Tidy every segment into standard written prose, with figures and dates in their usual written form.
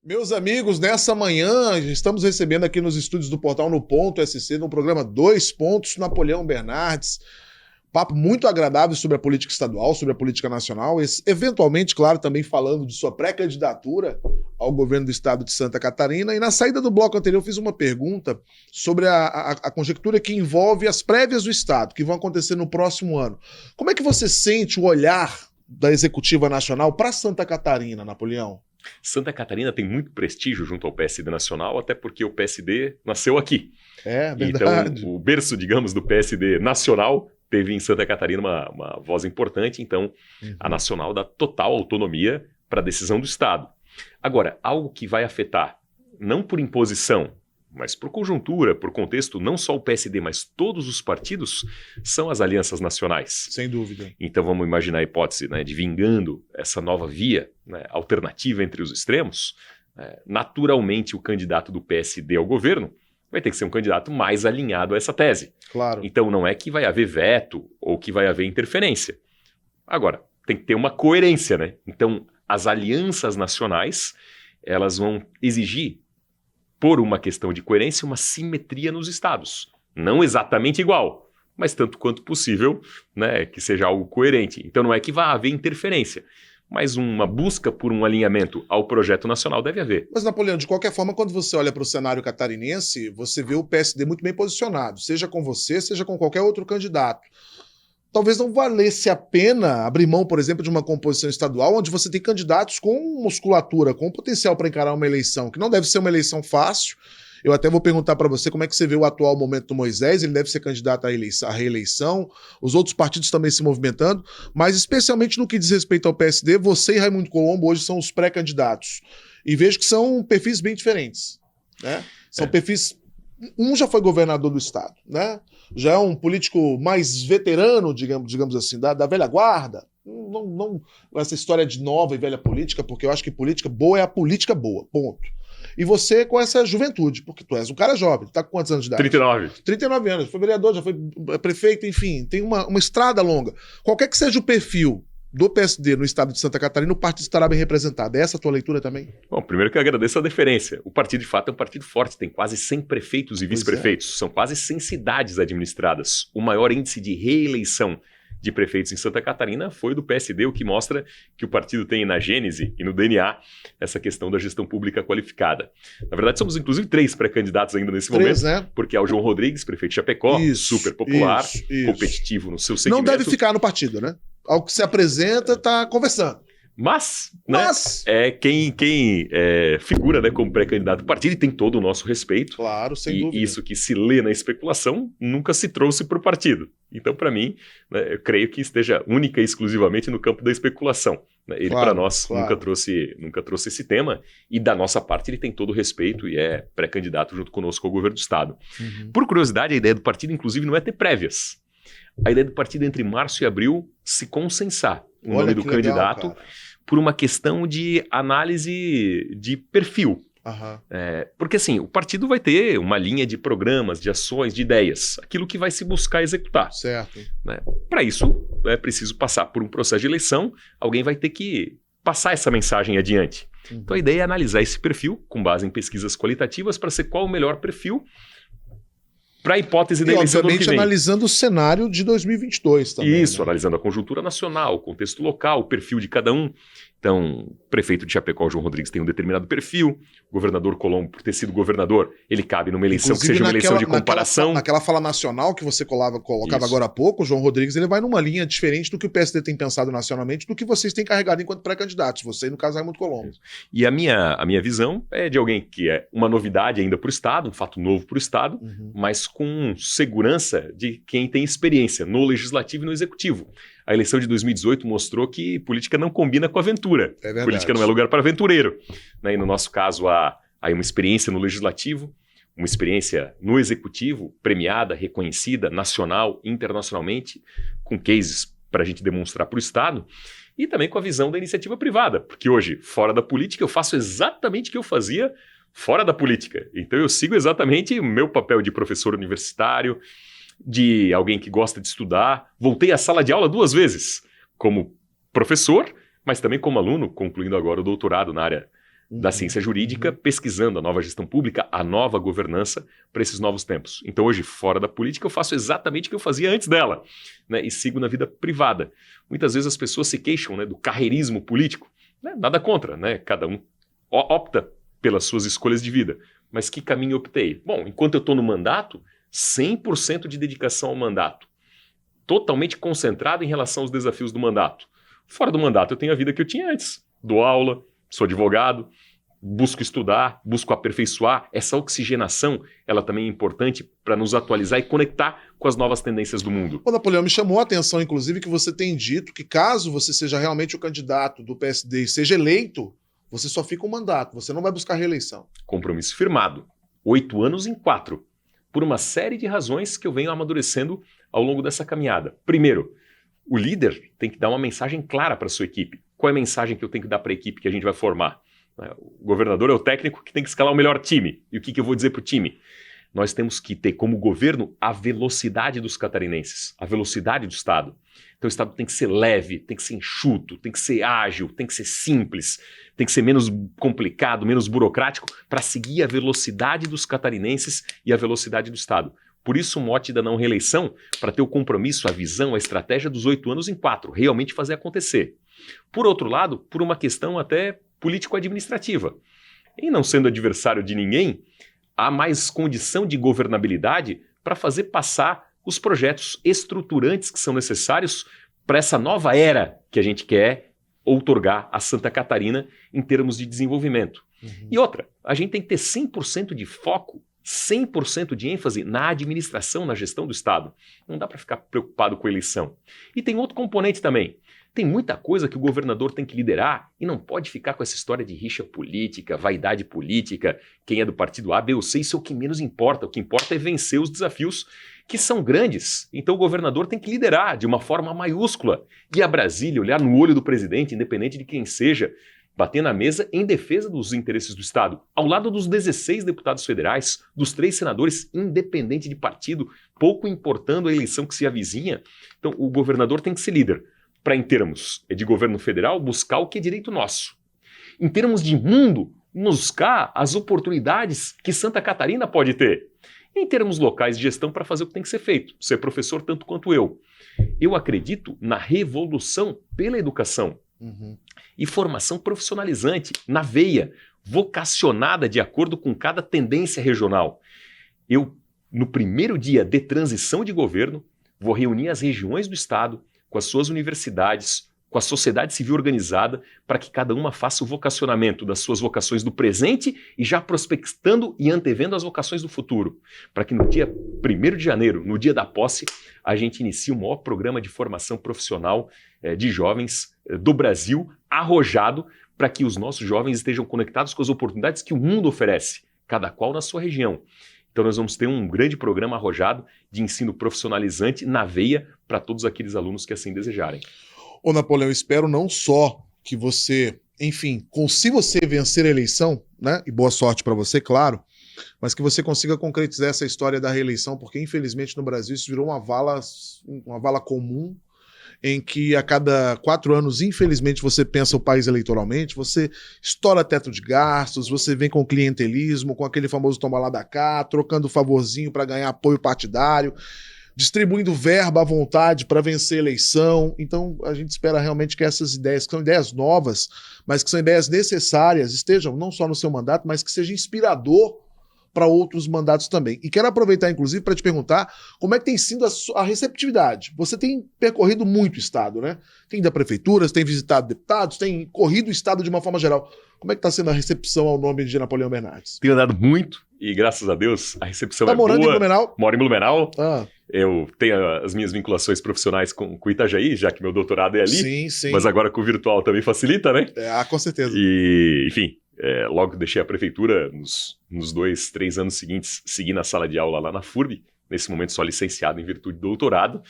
Meus amigos, nessa manhã estamos recebendo aqui nos estúdios do Portal No Ponto SC, no programa Dois Pontos, Napoleão Bernardes. Papo muito agradável sobre a política estadual, sobre a política nacional, eventualmente, claro, também falando de sua pré-candidatura ao governo do estado de Santa Catarina. E na saída do bloco anterior eu fiz uma pergunta sobre a conjectura que envolve as prévias do estado, que vão acontecer no próximo ano. Como é que você sente o olhar da executiva nacional para Santa Catarina, Napoleão? Santa Catarina tem muito prestígio junto ao PSD nacional, até porque o PSD nasceu aqui. É verdade. Então, o berço, digamos, do PSD nacional teve em Santa Catarina uma voz importante, então a nacional dá total autonomia para a decisão do Estado. Agora, algo que vai afetar, não por imposição, mas por conjuntura, por contexto, não só o PSD, mas todos os partidos, são as alianças nacionais. Sem dúvida. Então vamos imaginar a hipótese, né, de vingando essa nova via, né, alternativa entre os extremos. Naturalmente o candidato do PSD ao governo vai ter que ser um candidato mais alinhado a essa tese. Claro. Então não é que vai haver veto ou que vai haver interferência. Agora, tem que ter uma coerência, né? Então as alianças nacionais, elas vão exigir, por uma questão de coerência, uma simetria nos estados. Não exatamente igual, mas tanto quanto possível, né, que seja algo coerente. Então não é que vá haver interferência, mas uma busca por um alinhamento ao projeto nacional deve haver. Mas, Napoleão, de qualquer forma, quando você olha para o cenário catarinense, você vê o PSD muito bem posicionado, seja com você, seja com qualquer outro candidato. Talvez não valesse a pena abrir mão, por exemplo, de uma composição estadual onde você tem candidatos com musculatura, com potencial para encarar uma eleição, que não deve ser uma eleição fácil. Eu até vou perguntar para você como é que você vê o atual momento do Moisés, ele deve ser candidato à reeleição, os outros partidos também se movimentando, mas especialmente no que diz respeito ao PSD, você e Raimundo Colombo hoje são os pré-candidatos. E vejo que são perfis bem diferentes, né? São perfis... Um já foi governador do estado, né? Já é um político mais veterano, digamos assim, da velha guarda. Não essa história de nova e velha política, porque eu acho que política boa é a política boa, ponto. E você com essa juventude, porque tu és um cara jovem, tá com quantos anos de idade? 39. 39 anos, foi vereador, já foi prefeito, enfim, tem uma estrada longa. Qualquer que seja o perfil do PSD no estado de Santa Catarina, o partido estará bem representado. É essa a tua leitura também? Bom, primeiro que eu agradeço a deferência. O partido, de fato, é um partido forte, tem quase 100 prefeitos e vice-prefeitos. São quase 100 cidades administradas. O maior índice de reeleição de prefeitos em Santa Catarina foi do PSD, o que mostra que o partido tem na gênese e no DNA essa questão da gestão pública qualificada. Na verdade, somos inclusive 3 pré-candidatos ainda nesse momento, né? Porque é o João Rodrigues, prefeito de Chapecó, super popular, competitivo no seu segmento. Não deve ficar no partido, né? Ao que se apresenta, está conversando. Mas quem figura, né, como pré-candidato do partido e tem todo o nosso respeito. Claro, sem dúvida. E isso que se lê na especulação nunca se trouxe para o partido. Então, para mim, né, eu creio que esteja única e exclusivamente no campo da especulação. Né? Ele, para nós, nunca trouxe esse tema. E da nossa parte, ele tem todo o respeito e é pré-candidato junto conosco ao governo do estado. Por curiosidade, a ideia do partido, inclusive, não é ter prévias. A ideia do partido entre março e abril se consensar o nome do candidato por uma questão de análise de perfil. Porque assim, o partido vai ter uma linha de programas, de ações, de ideias, aquilo que vai se buscar executar. Certo. Né? Para isso, é preciso passar por um processo de eleição, alguém vai ter que passar essa mensagem adiante. Então a ideia é analisar esse perfil com base em pesquisas qualitativas para ser qual o melhor perfil para a hipótese da eleição do ano que vem. Analisando o cenário de 2022 também. Isso, né? Analisando a conjuntura nacional, o contexto local, o perfil de cada um. Então, o prefeito de Chapecó, João Rodrigues, tem um determinado perfil. O governador Colombo, por ter sido governador, ele cabe numa eleição inclusive, que seja uma eleição de comparação. Naquela fala nacional que você colocava agora há pouco, o João Rodrigues ele vai numa linha diferente do que o PSD tem pensado nacionalmente, do que vocês têm carregado enquanto pré-candidatos. Você, no caso, Raimundo Colombo. E a minha visão é de alguém que é uma novidade ainda para o Estado, um fato novo para o Estado, mas com segurança de quem tem experiência no Legislativo e no Executivo. A eleição de 2018 mostrou que política não combina com aventura. Política não é lugar para aventureiro. Né? E no nosso caso, há uma experiência no Legislativo, uma experiência no Executivo, premiada, reconhecida, nacional, internacionalmente, com cases para a gente demonstrar para o Estado, e também com a visão da iniciativa privada. Porque hoje, fora da política, eu faço exatamente o que eu fazia fora da política. Então eu sigo exatamente o meu papel de professor universitário, de alguém que gosta de estudar. Voltei à sala de aula 2 vezes, como professor, mas também como aluno, concluindo agora o doutorado na área da ciência jurídica, pesquisando a nova gestão pública, a nova governança para esses novos tempos. Então hoje, fora da política, eu faço exatamente o que eu fazia antes dela, né, e sigo na vida privada. Muitas vezes as pessoas se queixam, né, do carreirismo político, né, nada contra, né, cada um opta pelas suas escolhas de vida. Mas que caminho eu optei? Bom, enquanto eu estou no mandato, 100% de dedicação ao mandato, totalmente concentrado em relação aos desafios do mandato. Fora do mandato, eu tenho a vida que eu tinha antes. Dou aula, sou advogado, busco estudar, busco aperfeiçoar. Essa oxigenação, ela também é importante para nos atualizar e conectar com as novas tendências do mundo. Ô, Napoleão, me chamou a atenção, inclusive, que você tem dito que caso você seja realmente o candidato do PSD e seja eleito, você só fica um mandato, você não vai buscar reeleição. Compromisso firmado. 8 anos em 4. Por uma série de razões que eu venho amadurecendo ao longo dessa caminhada. Primeiro, o líder tem que dar uma mensagem clara para a sua equipe. Qual é a mensagem que eu tenho que dar para a equipe que a gente vai formar? O governador é o técnico que tem que escalar o melhor time. E o que eu vou dizer para o time? Nós temos que ter como governo a velocidade dos catarinenses, a velocidade do Estado. Então o Estado tem que ser leve, tem que ser enxuto, tem que ser ágil, tem que ser simples, tem que ser menos complicado, menos burocrático, para seguir a velocidade dos catarinenses e a velocidade do Estado. Por isso o mote da não reeleição, para ter o compromisso, a visão, a estratégia dos 8 anos em 4, realmente fazer acontecer. Por outro lado, por uma questão até político-administrativa. E não sendo adversário de ninguém, há mais condição de governabilidade para fazer passar os projetos estruturantes que são necessários para essa nova era que a gente quer outorgar a Santa Catarina em termos de desenvolvimento. E outra, a gente tem que ter 100% de foco, 100% de ênfase na administração, na gestão do Estado. Não dá para ficar preocupado com a eleição. E tem outro componente também. Tem muita coisa que o governador tem que liderar e não pode ficar com essa história de rixa política, vaidade política, quem é do partido A, B ou C, isso é o que menos importa. O que importa é vencer os desafios que são grandes. Então o governador tem que liderar de uma forma maiúscula. Ir a Brasília, olhar no olho do presidente, independente de quem seja, bater na mesa em defesa dos interesses do Estado, ao lado dos 16 deputados federais, dos 3 senadores, independente de partido, pouco importando a eleição que se avizinha. Então o governador tem que ser líder. Para, em termos de governo federal, buscar o que é direito nosso. Em termos de mundo, buscar as oportunidades que Santa Catarina pode ter. Em termos locais de gestão, para fazer o que tem que ser feito. Ser professor tanto quanto eu. Eu acredito na revolução pela educação. E formação profissionalizante, na veia, vocacionada de acordo com cada tendência regional. Eu, no primeiro dia de transição de governo, vou reunir as regiões do Estado, com as suas universidades, com a sociedade civil organizada, para que cada uma faça o vocacionamento das suas vocações do presente e já prospectando e antevendo as vocações do futuro. Para que no dia 1º de janeiro, no dia da posse, a gente inicie o maior programa de formação profissional de jovens do Brasil, arrojado, para que os nossos jovens estejam conectados com as oportunidades que o mundo oferece, cada qual na sua região. Então nós vamos ter um grande programa arrojado de ensino profissionalizante na veia para todos aqueles alunos que assim desejarem. Ô Napoleão, eu espero não só que você, enfim, se você vencer a eleição, né, e boa sorte para você, claro, mas que você consiga concretizar essa história da reeleição, porque infelizmente no Brasil isso virou uma vala comum, em que a cada 4 anos, infelizmente, você pensa o país eleitoralmente, você estoura teto de gastos, você vem com clientelismo, com aquele famoso toma lá da cá, trocando favorzinho para ganhar apoio partidário, distribuindo verba à vontade para vencer a eleição. Então, a gente espera realmente que essas ideias, que são ideias novas, mas que são ideias necessárias, estejam não só no seu mandato, mas que seja inspirador para outros mandatos também. E quero aproveitar, inclusive, para te perguntar como é que tem sido a receptividade. Você tem percorrido muito o Estado, né? Tem ido a prefeituras, tem visitado deputados, tem corrido o Estado de uma forma geral. Como é que está sendo a recepção ao nome de Napoleão Bernardes? Tenho andado muito e, graças a Deus, a recepção é boa. Tá morando em Blumenau? Moro em Blumenau. Eu tenho as minhas vinculações profissionais com o Itajaí, já que meu doutorado é ali. Sim, sim. Mas agora com o virtual também facilita, né? Com certeza. E, enfim... logo que deixei a prefeitura, nos 2, 3 anos seguintes, segui na sala de aula lá na FURB, nesse momento só licenciado em virtude do doutorado,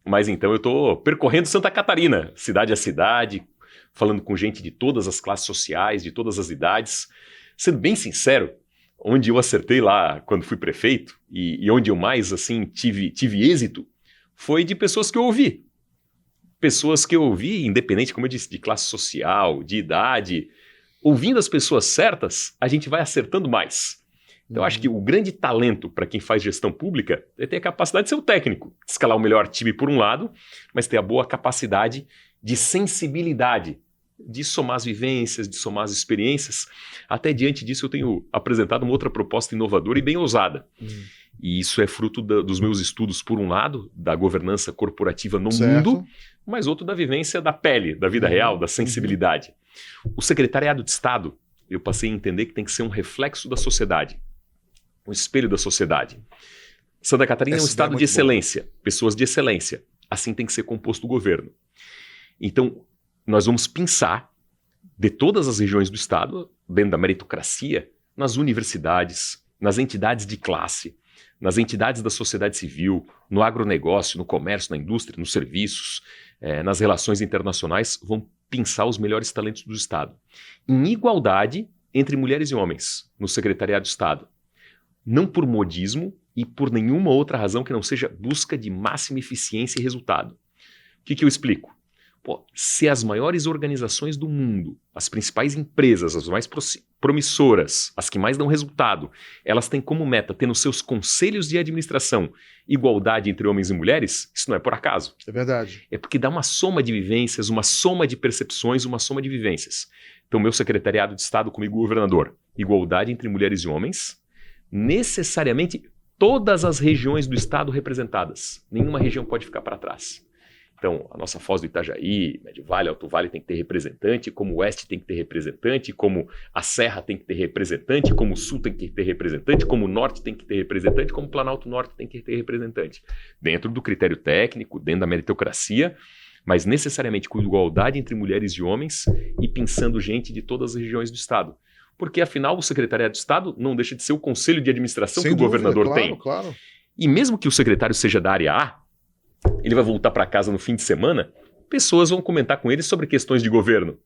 mas então eu estou percorrendo Santa Catarina, cidade a cidade, falando com gente de todas as classes sociais, de todas as idades. Sendo bem sincero, onde eu acertei lá quando fui prefeito, e onde eu mais assim tive êxito, foi de pessoas que eu ouvi. Pessoas que eu ouvi, independente, como eu disse, de classe social, de idade, ouvindo as pessoas certas, a gente vai acertando mais. Então, eu acho que o grande talento para quem faz gestão pública é ter a capacidade de ser o técnico, de escalar o melhor time por um lado, mas ter a boa capacidade de sensibilidade, de somar as vivências, de somar as experiências. Até diante disso, eu tenho apresentado uma outra proposta inovadora e bem ousada. E isso é fruto dos meus estudos, por um lado, da governança corporativa no mundo, mas outro da vivência da pele, da vida real, da sensibilidade. O secretariado de Estado, eu passei a entender que tem que ser um reflexo da sociedade, um espelho da sociedade. Santa Catarina é um estado de excelência, pessoas de excelência. Assim tem que ser composto o governo. Então, nós vamos pensar de todas as regiões do estado, dentro da meritocracia, nas universidades, nas entidades de classe, nas entidades da sociedade civil, no agronegócio, no comércio, na indústria, nos serviços, nas relações internacionais, vão pensar os melhores talentos do estado. Em igualdade entre mulheres e homens no secretariado de Estado. Não por modismo e por nenhuma outra razão que não seja busca de máxima eficiência e resultado. O que eu explico? Pô, se as maiores organizações do mundo, as principais empresas, as mais promissoras, as que mais dão resultado, elas têm como meta ter nos seus conselhos de administração igualdade entre homens e mulheres, isso não é por acaso. É verdade. É porque dá uma soma de vivências, uma soma de percepções, uma soma de vivências. Então, meu secretariado de Estado comigo, governador, igualdade entre mulheres e homens, necessariamente todas as regiões do estado representadas. Nenhuma região pode ficar para trás. Então, a nossa Foz do Itajaí, Médio Vale, Alto Vale tem que ter representante, como o Oeste tem que ter representante, como a Serra tem que ter representante, como o Sul tem que ter representante, como o Norte tem que ter representante, como o Planalto Norte tem que ter representante. Dentro do critério técnico, dentro da meritocracia, mas necessariamente com igualdade entre mulheres e homens e pensando gente de todas as regiões do estado. Porque, afinal, o secretariado de Estado não deixa de ser o conselho de administração que o governador tem. Claro. E mesmo que o secretário seja da área A, ele vai voltar para casa no fim de semana, pessoas vão comentar com ele sobre questões de governo.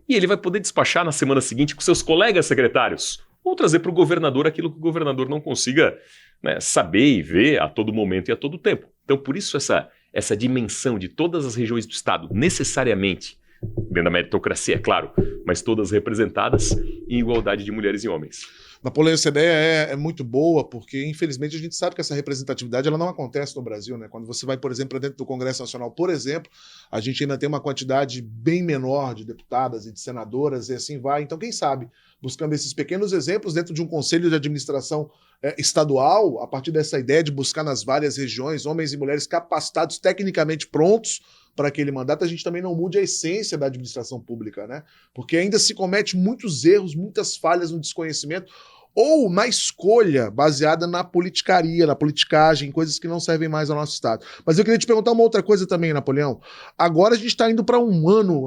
E ele vai poder despachar na semana seguinte com seus colegas secretários, ou trazer para o governador aquilo que o governador não consiga, né, saber e ver a todo momento e a todo tempo. Então, por isso, essa dimensão de todas as regiões do estado, necessariamente, dentro da meritocracia, é claro, mas todas representadas em igualdade de mulheres e homens. Napoleão, essa ideia é muito boa, porque infelizmente a gente sabe que essa representatividade ela não acontece no Brasil, né? Quando você vai, por exemplo, para dentro do Congresso Nacional, por exemplo, a gente ainda tem uma quantidade bem menor de deputadas e de senadoras e assim vai. Então, quem sabe, buscando esses pequenos exemplos dentro de um conselho de administração estadual, a partir dessa ideia de buscar nas várias regiões homens e mulheres capacitados, tecnicamente prontos para aquele mandato, a gente também não mude a essência da administração pública, né? Porque ainda se comete muitos erros, muitas falhas no desconhecimento ou na escolha baseada na politicaria, na politicagem, coisas que não servem mais ao nosso Estado. Mas eu queria te perguntar uma outra coisa também, Napoleão. Agora a gente está indo para um ano,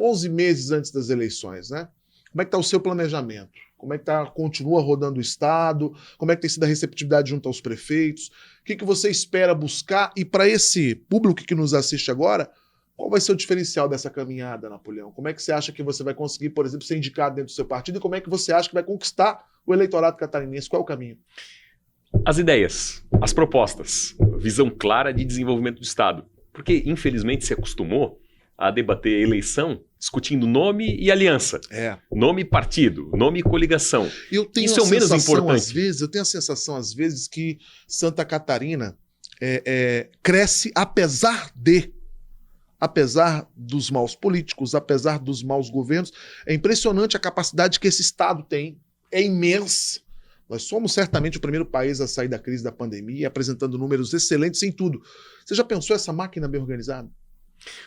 11 meses antes das eleições, né? Como é que está o seu planejamento? Como é que continua rodando o Estado? Como é que tem sido a receptividade junto aos prefeitos? O que você espera buscar? E para esse público que nos assiste agora, qual vai ser o diferencial dessa caminhada, Napoleão? Como é que você acha que você vai conseguir, por exemplo, ser indicado dentro do seu partido? E como é que você acha que vai conquistar o eleitorado catarinense? Qual é o caminho? As ideias, as propostas, visão clara de desenvolvimento do Estado. Porque, infelizmente, se acostumou a debater eleição discutindo nome e aliança. Nome e partido, nome e coligação. Isso é o menos importante. Eu tenho a sensação, às vezes, que Santa Catarina cresce apesar dos maus políticos, apesar dos maus governos. É impressionante a capacidade que esse Estado tem. É imensa. Nós somos certamente o primeiro país a sair da crise da pandemia, apresentando números excelentes em tudo. Você já pensou essa máquina bem organizada?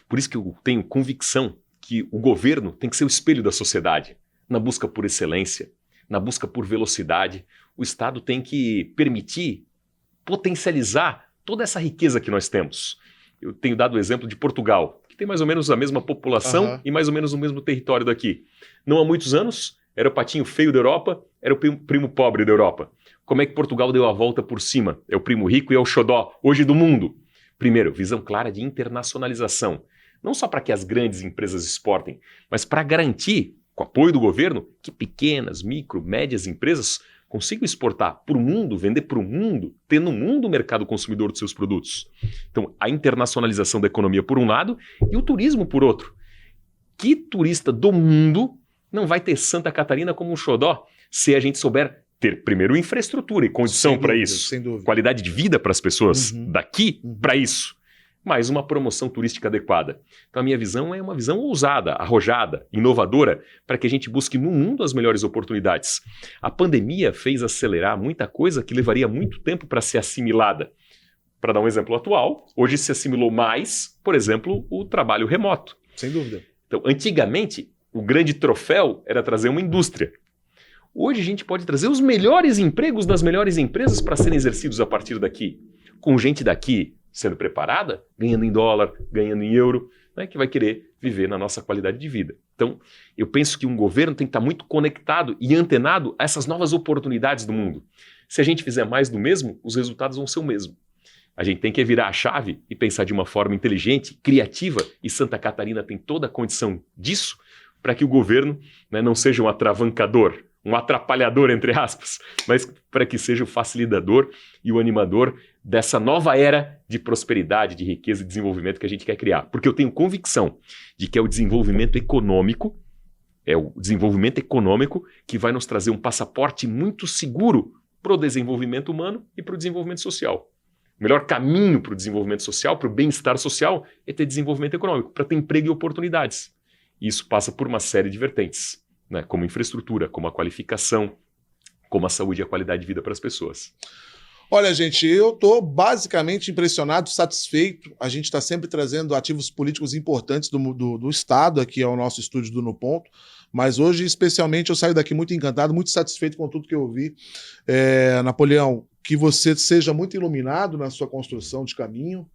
Por isso que eu tenho convicção que o governo tem que ser o espelho da sociedade. Na busca por excelência, na busca por velocidade, o Estado tem que permitir potencializar toda essa riqueza que nós temos. Eu tenho dado o exemplo de Portugal, que tem mais ou menos a mesma população e mais ou menos o mesmo território daqui. Não há muitos anos, era o patinho feio da Europa, era o primo pobre da Europa. Como é que Portugal deu a volta por cima? É o primo rico e é o xodó, hoje do mundo. Primeiro, visão clara de internacionalização. Não só para que as grandes empresas exportem, mas para garantir, com apoio do governo, que pequenas, micro, médias empresas consigam exportar para o mundo, vender para o mundo, ter no mundo o mercado consumidor dos seus produtos. Então, a internacionalização da economia por um lado e o turismo por outro. Que turista do mundo não vai ter Santa Catarina como um xodó se a gente souber ter primeiro infraestrutura e condição para isso, sem dúvida. qualidade de vida para as pessoas daqui para isso, mais uma promoção turística adequada. Então a minha visão é uma visão ousada, arrojada, inovadora, para que a gente busque no mundo as melhores oportunidades. A pandemia fez acelerar muita coisa que levaria muito tempo para ser assimilada. Para dar um exemplo atual, hoje se assimilou mais, por exemplo, o trabalho remoto. Sem dúvida. Então, antigamente, o grande troféu era trazer uma indústria. Hoje a gente pode trazer os melhores empregos das melhores empresas para serem exercidos a partir daqui, com gente daqui sendo preparada, ganhando em dólar, ganhando em euro, né, que vai querer viver na nossa qualidade de vida. Então, eu penso que um governo tem que estar muito conectado e antenado a essas novas oportunidades do mundo. Se a gente fizer mais do mesmo, os resultados vão ser o mesmo. A gente tem que virar a chave e pensar de uma forma inteligente, criativa, e Santa Catarina tem toda a condição disso, para que o governo, né, não seja um atravancador, um atrapalhador, entre aspas, mas para que seja o facilitador e o animador dessa nova era de prosperidade, de riqueza e desenvolvimento que a gente quer criar. Porque eu tenho convicção de que é o desenvolvimento econômico que vai nos trazer um passaporte muito seguro para o desenvolvimento humano e para o desenvolvimento social. O melhor caminho para o desenvolvimento social, para o bem-estar social, é ter desenvolvimento econômico, para ter emprego e oportunidades. E isso passa por uma série de vertentes, né, como infraestrutura, como a qualificação, como a saúde e a qualidade de vida para as pessoas. Olha, gente, eu estou basicamente impressionado, satisfeito. A gente está sempre trazendo ativos políticos importantes do Estado aqui ao nosso estúdio do No Ponto, mas hoje, especialmente, eu saio daqui muito encantado, muito satisfeito com tudo que eu ouvi. Napoleão, que você seja muito iluminado na sua construção de caminho.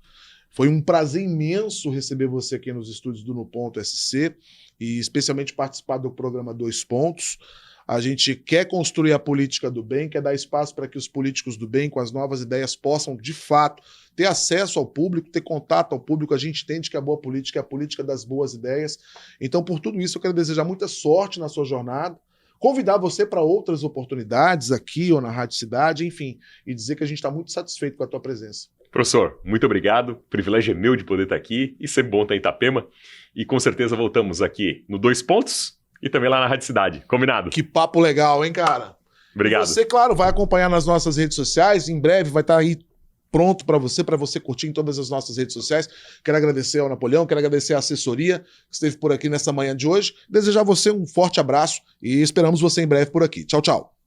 Foi um prazer imenso receber você aqui nos estúdios do No Ponto SC e especialmente participar do programa Dois Pontos. A gente quer construir a política do bem, quer dar espaço para que os políticos do bem, com as novas ideias, possam, de fato, ter acesso ao público, ter contato ao público. A gente entende que a boa política é a política das boas ideias. Então, por tudo isso, eu quero desejar muita sorte na sua jornada, convidar você para outras oportunidades aqui ou na Rádio Cidade, enfim, e dizer que a gente está muito satisfeito com a tua presença. Professor, muito obrigado. O privilégio é meu de poder estar aqui e sempre bom estar em Itapema. E com certeza voltamos aqui no Dois Pontos e também lá na Rádio Cidade. Combinado? Que papo legal, hein, cara? Obrigado. E você, claro, vai acompanhar nas nossas redes sociais. Em breve vai estar aí pronto para você curtir em todas as nossas redes sociais. Quero agradecer ao Napoleão, quero agradecer à assessoria que esteve por aqui nessa manhã de hoje. Desejar a você um forte abraço e esperamos você em breve por aqui. Tchau, tchau.